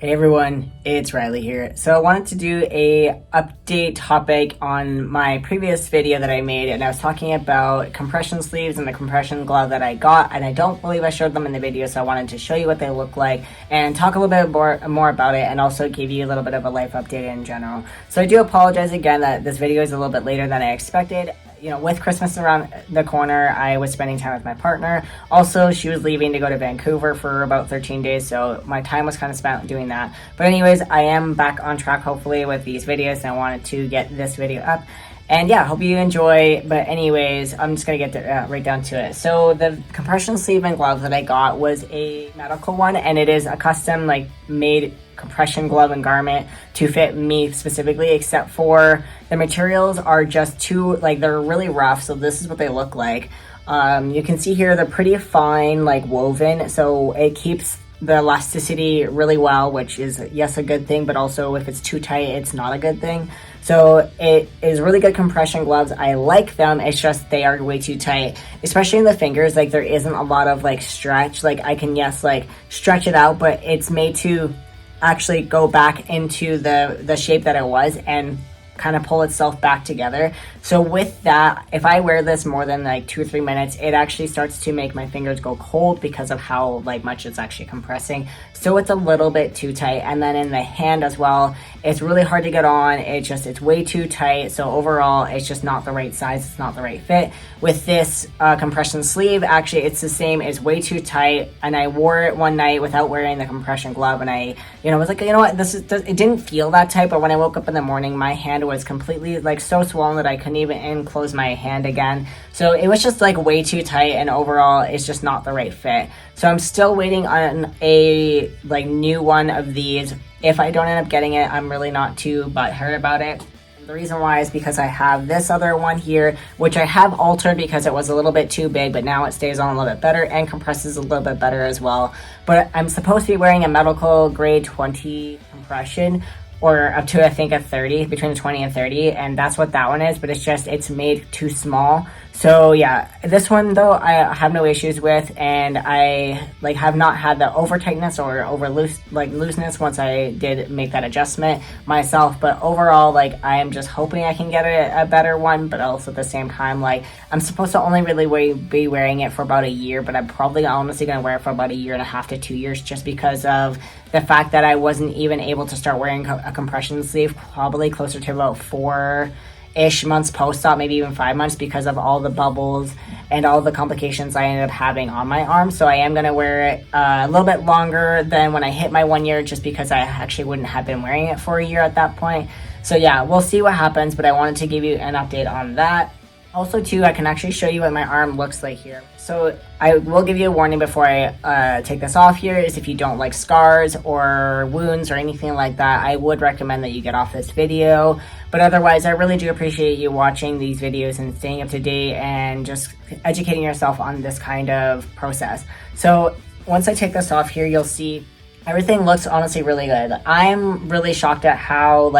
Hey everyone, it's Riley here. So I wanted to do a update topic on my previous video that I made, and I was talking about compression sleeves and the compression glove that I got, and I don't believe I showed them in the video, so I wanted to show you what they look like and talk a little bit more about it, and also give you a little bit of a life update in general. So I do apologize again that this video is a little bit later than I expected. You know, with Christmas around the corner, I was spending time with my partner. Also, she was leaving to go to Vancouver for about 13 days, so my time was kind of spent doing that. But anyways, I am back on track, hopefully, with these videos, and I wanted to get this video up. And yeah, hope you enjoy. But anyways, I'm just going to get right down to it. So the compression sleeve and glove that I got was a medical one, and it is a custom, made compression glove and garment to fit me specifically, except for the materials are just too, they're really rough. So this is what they look like. You can see here they're pretty fine, woven, so it keeps the elasticity really well, which is, yes, a good thing, but also if it's too tight, it's not a good thing. So it is really good compression gloves. I like them. It's just they are way too tight, especially in the fingers. There isn't a lot of stretch. I can, yes, stretch it out, but it's made to actually go back into the shape that it was and kind of pull itself back together. So with that, if I wear this more than 2 or 3 minutes, it actually starts to make my fingers go cold because of how much it's actually compressing. So it's a little bit too tight. And then in the hand as well, it's really hard to get on. It's way too tight. So overall, it's just not the right size. It's not the right fit. With this compression sleeve, actually, it's the same. It's way too tight. And I wore it one night without wearing the compression glove. And I, was like, you know what, it didn't feel that tight. But when I woke up in the morning, my hand was completely so swollen that I couldn't even enclose my hand again. So it was just way too tight, and overall it's just not the right fit. So I'm still waiting on a new one of these. If I don't end up getting it, I'm really not too butthurt about it. The reason why is because I have this other one here, which I have altered because it was a little bit too big, but now it stays on a little bit better and compresses a little bit better as well. But I'm supposed to be wearing a medical grade 20 compression, or up to, I think, a 30, between 20 and 30, and that's what that one is, but it's made too small. So yeah, this one though, I have no issues with, and I have not had the over tightness or over looseness once I did make that adjustment myself. But overall, I am just hoping I can get a better one, but also at the same time, I'm supposed to only really be wearing it for about a year, but I'm probably honestly going to wear it for about 1.5 to 2 years, just because of the fact that I wasn't even able to start wearing a compression sleeve probably closer to about 4-ish months post-op, maybe even 5 months, because of all the bubbles and all the complications I ended up having on my arm. So I am going to wear it a little bit longer than when I hit my 1 year, just because I actually wouldn't have been wearing it for a year at that point. So yeah, we'll see what happens, but I wanted to give you an update on that. Also too, I can actually show you what my arm looks like here. So I will give you a warning before I take this off here, is if you don't like scars or wounds or anything like that, I would recommend that you get off this video. But otherwise, I really do appreciate you watching these videos and staying up to date and just educating yourself on this kind of process. So once I take this off here, you'll see everything looks honestly really good. I'm really shocked at how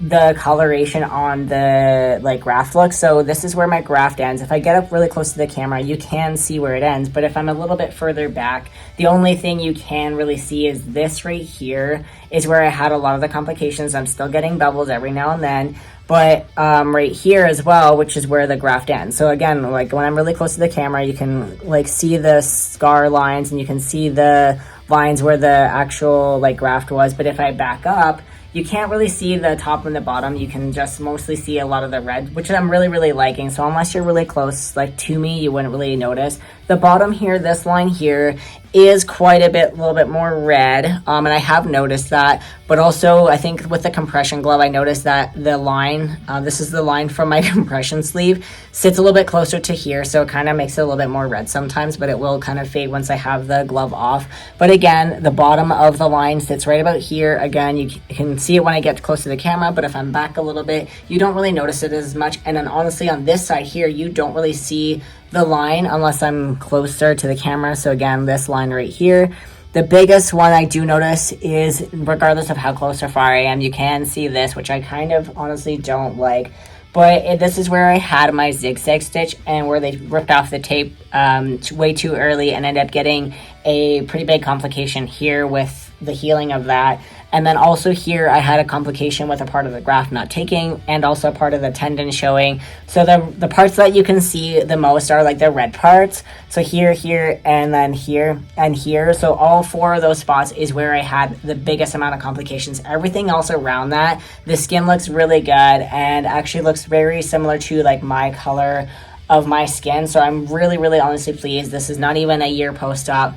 the coloration on the graft looks. So this is where my graft ends. If I get up really close to the camera, you can see where it ends, but if I'm a little bit further back, the only thing you can really see is this right here is where I had a lot of the complications. I'm still getting bubbles every now and then, but right here as well, which is where the graft ends. So again, when I'm really close to the camera, you can see the scar lines, and you can see the lines where the actual graft was. But if I back up, you can't really see the top and the bottom. You can just mostly see a lot of the red, which I'm really liking. So unless you're really close to me, you wouldn't really notice. The bottom here, this line here, is quite a little bit more red, and I have noticed that. But also, I think with the compression glove, I noticed that the line, this is the line from my compression sleeve, sits a little bit closer to here, so it kind of makes it a little bit more red sometimes, but it will kind of fade once I have the glove off. But again, the bottom of the line sits right about here. Again, you can see it when I get close to the camera, but if I'm back a little bit, you don't really notice it as much. And then honestly, on this side here, you don't really see the line unless I'm closer to the camera. So again, this line right here, the biggest one I do notice is, regardless of how close or far I am, you can see this, which I kind of honestly don't like. But this is where I had my zigzag stitch, and where they ripped off the tape way too early and ended up getting a pretty big complication here with the healing of that. And then also here, I had a complication with a part of the graft not taking and also a part of the tendon showing. So the parts that you can see the most are like the red parts. So here, here, and then here and here. So all 4 of those spots is where I had the biggest amount of complications. Everything else around that, the skin looks really good and actually looks very similar to like my color of my skin. So I'm really, really honestly pleased. This is not even a year post-op.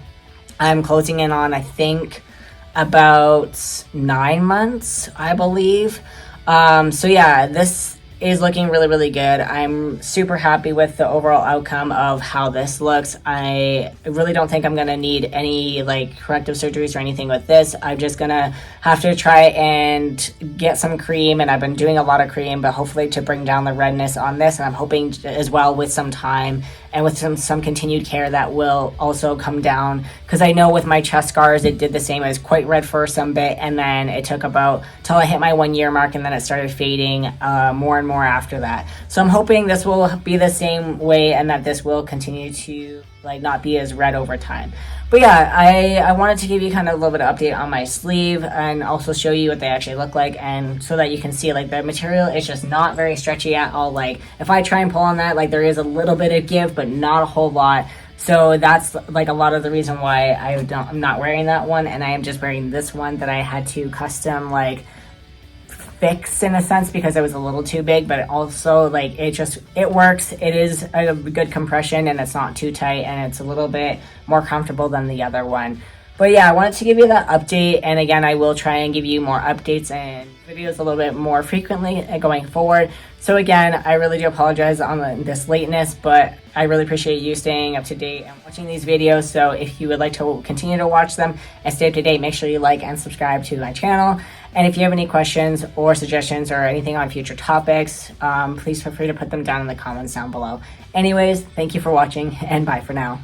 I'm closing in on, I think, about 9 months, I believe. So yeah, this is looking really, really good. I'm super happy with the overall outcome of how this looks. I really don't think I'm gonna need any like corrective surgeries or anything with this. I'm just gonna have to try and get some cream, and I've been doing a lot of cream, but hopefully to bring down the redness on this. And I'm hoping as well with some time and with some continued care that will also come down, because I know with my chest scars it did the same. It was quite red for some bit, and then it took about till I hit my 1 year mark, and then it started fading more and more after that. So I'm hoping this will be the same way and that this will continue to like not be as red over time. But yeah, I wanted to give you kind of a little bit of update on my sleeve and also show you what they actually look like, and so that you can see like the material is just not very stretchy at all. Like if I try and pull on that, like there is a little bit of give, but not a whole lot. So that's like a lot of the reason why I'm not wearing that one, and I am just wearing this one that I had to custom like fix in a sense because it was a little too big, but also like it works. It is a good compression and it's not too tight, and it's a little bit more comfortable than the other one. But yeah, I wanted to give you that update, and again, I will try and give you more updates and videos a little bit more frequently going forward. So again, I really do apologize on this lateness, but I really appreciate you staying up to date and watching these videos. So if you would like to continue to watch them and stay up to date, make sure you like and subscribe to my channel. And if you have any questions or suggestions or anything on future topics, please feel free to put them down in the comments down below. Anyways, thank you for watching, and bye for now.